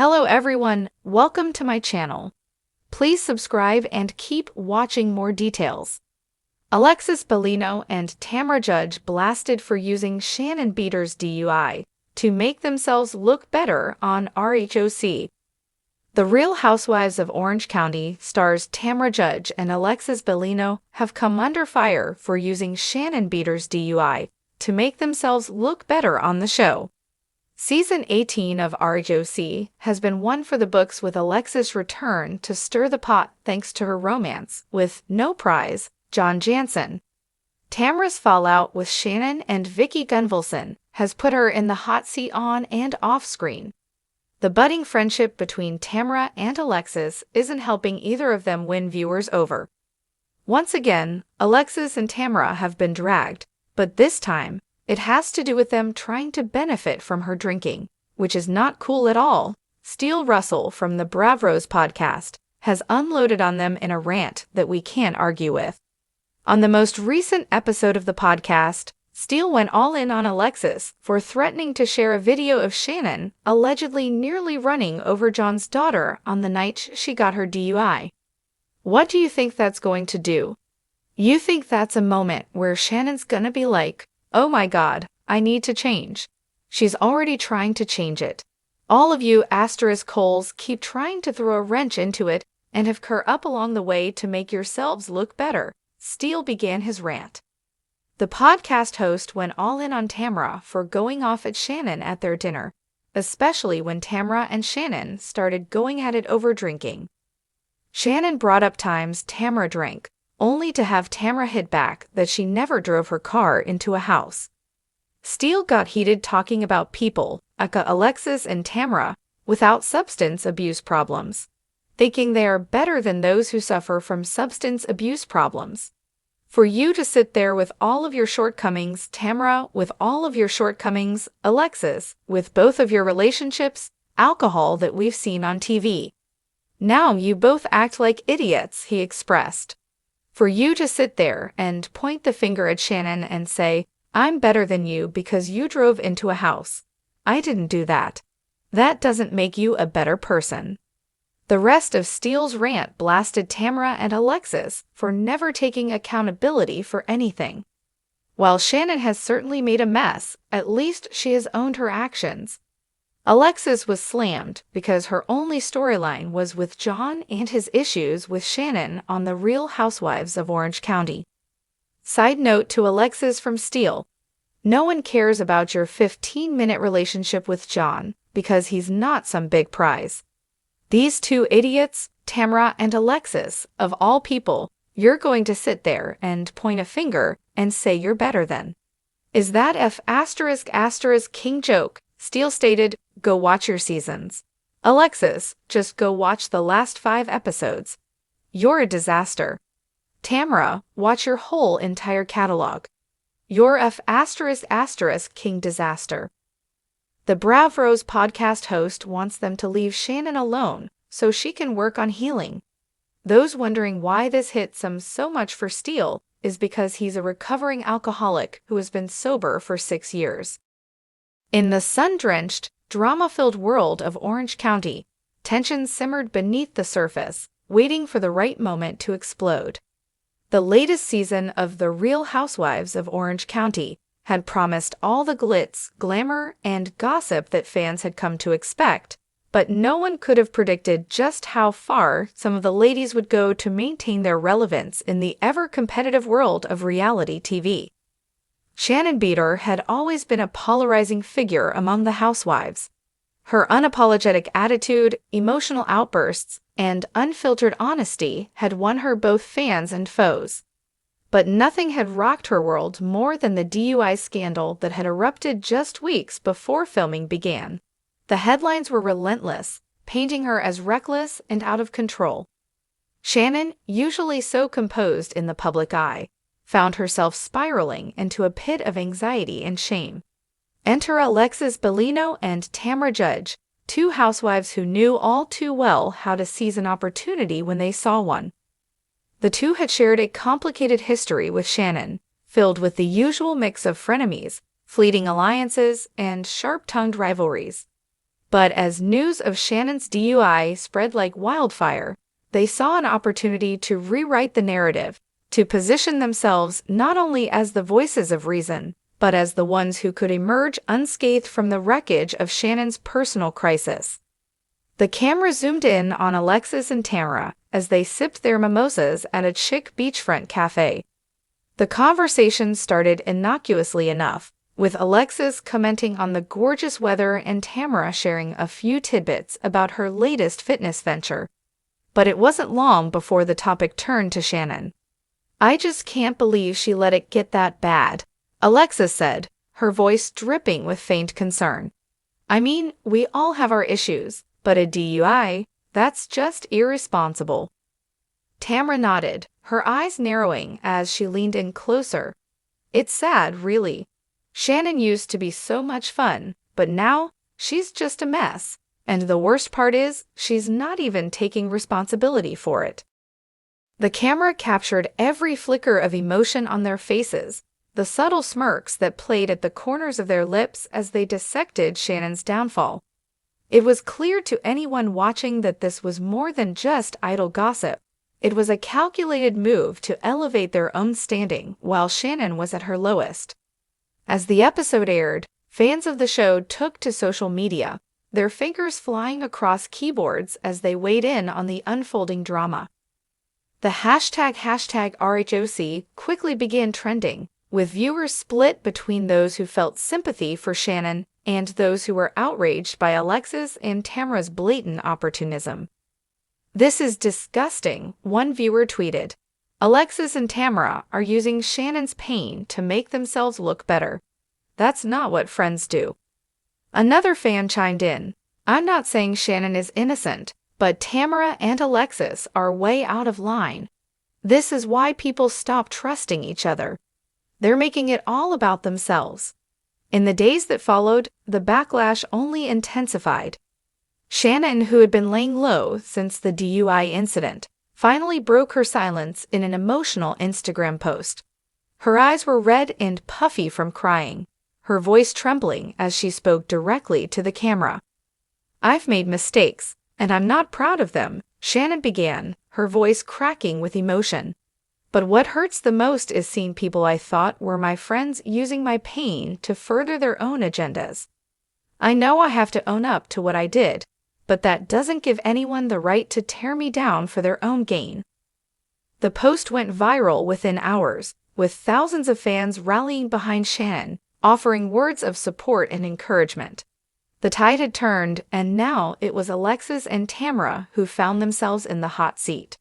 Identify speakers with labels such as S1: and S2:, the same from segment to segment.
S1: Hello everyone, welcome to my channel. Please subscribe and keep watching more details. Alexis Bellino and Tamra Judge blasted for using Shannon Beador's DUI to make themselves look better on RHOC. The Real Housewives of Orange County stars Tamra Judge and Alexis Bellino have come under fire for using Shannon Beador's DUI to make themselves look better on the show. Season 18 of RHOC has been one for the books, with Alexis' return to stir the pot thanks to her romance with no prize John Jansen. Tamra's fallout with Shannon and Vicky Gunvalson has put her in the hot seat on and off screen. The budding friendship between Tamra and Alexis isn't helping either of them win viewers over. Once again, Alexis and Tamra have been dragged, but this time, it has to do with them trying to benefit from her drinking, which is not cool at all. Steele Russell from the Bravos podcast has unloaded on them in a rant that we can't argue with. On the most recent episode of the podcast, Steele went all in on Alexis for threatening to share a video of Shannon allegedly nearly running over John's daughter on the night she got her DUI. What do you think that's going to do? You think that's a moment where Shannon's gonna be like, "Oh my God, I need to change." She's already trying to change it. All of you *coals keep trying to throw a wrench into it and have curved up along the way to make yourselves look better. Steele began his rant. The podcast host went all in on Tamra for going off at Shannon at their dinner, especially when Tamra and Shannon started going at it over drinking. Shannon brought up times Tamra drank, only to have Tamra hit back that she never drove her car into a house. Steele got heated talking about people, aka Alexis and Tamra, without substance abuse problems, thinking they are better than those who suffer from substance abuse problems. For you to sit there with all of your shortcomings, Tamra with all of your shortcomings, Alexis with both of your relationships, alcohol that we've seen on TV. Now you both act like idiots, he expressed. For you to sit there and point the finger at Shannon and say, "I'm better than you because you drove into a house. I didn't do that. That doesn't make you a better person." The rest of Steele's rant blasted Tamra and Alexis for never taking accountability for anything. While Shannon has certainly made a mess, at least she has owned her actions. Alexis was slammed because her only storyline was with John and his issues with Shannon on the Real Housewives of Orange County. Side note to Alexis from Steele: no one cares about your 15-minute relationship with John because he's not some big prize. These two idiots, Tamra and Alexis, of all people, you're going to sit there and point a finger and say you're better than. Is that ***king joke? Steele stated, "Go watch your seasons." Alexis, just go watch the last 5 episodes. You're a disaster. Tamra, watch your whole entire catalog. You're ***king disaster. The Bravos podcast host wants them to leave Shannon alone so she can work on healing. Those wondering why this hit so much for Steele is because he's a recovering alcoholic who has been sober for 6 years. In the sun-drenched, drama-filled world of Orange County, tension simmered beneath the surface, waiting for the right moment to explode. The latest season of The Real Housewives of Orange County had promised all the glitz, glamour, and gossip that fans had come to expect, but no one could have predicted just how far some of the ladies would go to maintain their relevance in the ever-competitive world of reality TV. Shannon Beador had always been a polarizing figure among the housewives. Her unapologetic attitude, emotional outbursts, and unfiltered honesty had won her both fans and foes. But nothing had rocked her world more than the DUI scandal that had erupted just weeks before filming began. The headlines were relentless, painting her as reckless and out of control. Shannon, usually so composed in the public eye, found herself spiraling into a pit of anxiety and shame. Enter Alexis Bellino and Tamra Judge, two housewives who knew all too well how to seize an opportunity when they saw one. The two had shared a complicated history with Shannon, filled with the usual mix of frenemies, fleeting alliances, and sharp-tongued rivalries. But as news of Shannon's DUI spread like wildfire, they saw an opportunity to rewrite the narrative, to position themselves not only as the voices of reason, but as the ones who could emerge unscathed from the wreckage of Shannon's personal crisis. The camera zoomed in on Alexis and Tamra as they sipped their mimosas at a chic beachfront cafe. The conversation started innocuously enough, with Alexis commenting on the gorgeous weather and Tamra sharing a few tidbits about her latest fitness venture. But it wasn't long before the topic turned to Shannon. "I just can't believe she let it get that bad," Alexis said, her voice dripping with faint concern. "I mean, we all have our issues, but a DUI, that's just irresponsible." Tamra nodded, her eyes narrowing as she leaned in closer. "It's sad, really. Shannon used to be so much fun, but now she's just a mess. And the worst part is, she's not even taking responsibility for it." The camera captured every flicker of emotion on their faces, the subtle smirks that played at the corners of their lips as they dissected Shannon's downfall. It was clear to anyone watching that this was more than just idle gossip. It was a calculated move to elevate their own standing while Shannon was at her lowest. As the episode aired, fans of the show took to social media, their fingers flying across keyboards as they weighed in on the unfolding drama. The hashtag RHOC quickly began trending, with viewers split between those who felt sympathy for Shannon and those who were outraged by Alexis and Tamra's blatant opportunism. "This is disgusting," one viewer tweeted. "Alexis and Tamra are using Shannon's pain to make themselves look better. That's not what friends do." Another fan chimed in, "I'm not saying Shannon is innocent, but Tamra and Alexis are way out of line. This is why people stop trusting each other. They're making it all about themselves." In the days that followed, the backlash only intensified. Shannon, who had been laying low since the DUI incident, finally broke her silence in an emotional Instagram post. Her eyes were red and puffy from crying, her voice trembling as she spoke directly to the camera. "I've made mistakes, and I'm not proud of them," Shannon began, her voice cracking with emotion. "But what hurts the most is seeing people I thought were my friends using my pain to further their own agendas. I know I have to own up to what I did, but that doesn't give anyone the right to tear me down for their own gain." The post went viral within hours, with thousands of fans rallying behind Shannon, offering words of support and encouragement. The tide had turned, and now it was Alexis and Tamra who found themselves in the hot seat.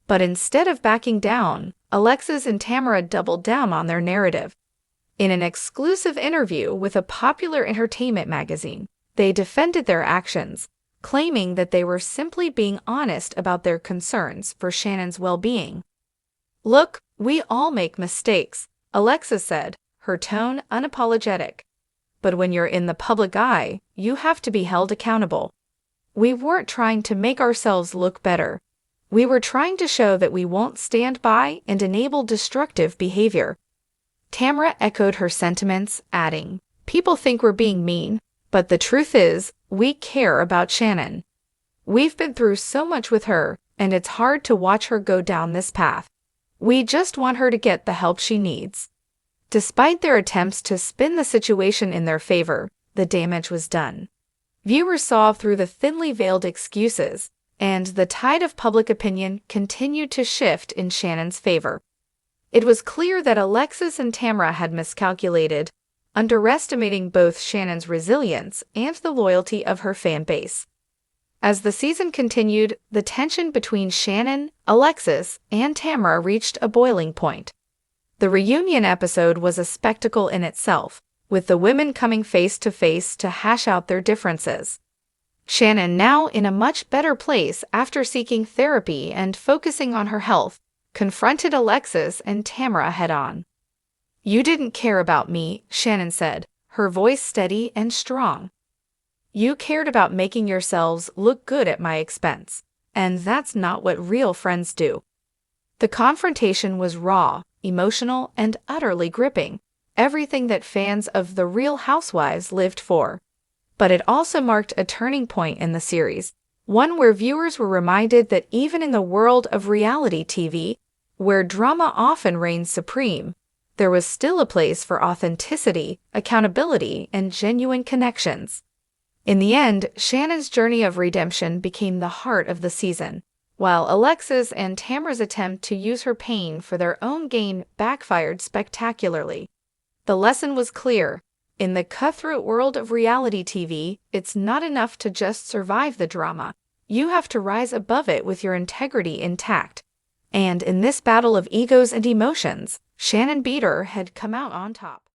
S1: But instead of backing down, Alexis and Tamra doubled down on their narrative. In an exclusive interview with a popular entertainment magazine, they defended their actions, claiming that they were simply being honest about their concerns for Shannon's well-being. "Look, we all make mistakes," Alexis said, her tone unapologetic. "But when you're in the public eye, you have to be held accountable. We weren't trying to make ourselves look better. We were trying to show that we won't stand by and enable destructive behavior." Tamra echoed her sentiments, adding, "People think we're being mean, but the truth is, we care about Shannon. We've been through so much with her, and it's hard to watch her go down this path. We just want her to get the help she needs." Despite their attempts to spin the situation in their favor, the damage was done. Viewers saw through the thinly veiled excuses, and the tide of public opinion continued to shift in Shannon's favor. It was clear that Alexis and Tamra had miscalculated, underestimating both Shannon's resilience and the loyalty of her fan base. As the season continued, the tension between Shannon, Alexis, and Tamra reached a boiling point. The reunion episode was a spectacle in itself, with the women coming face to face to hash out their differences. Shannon, now in a much better place after seeking therapy and focusing on her health, confronted Alexis and Tamra head-on. "You didn't care about me," Shannon said, her voice steady and strong. "You cared about making yourselves look good at my expense, and that's not what real friends do." The confrontation was raw, emotional, and utterly gripping, everything that fans of The Real Housewives lived for. But it also marked a turning point in the series, one where viewers were reminded that even in the world of reality TV, where drama often reigns supreme, there was still a place for authenticity, accountability, and genuine connections. In the end, Shannon's journey of redemption became the heart of the season, while Alexis and Tamra's attempt to use her pain for their own gain backfired spectacularly. The lesson was clear. In the cutthroat world of reality TV, it's not enough to just survive the drama. You have to rise above it with your integrity intact. And in this battle of egos and emotions, Shannon Beador had come out on top.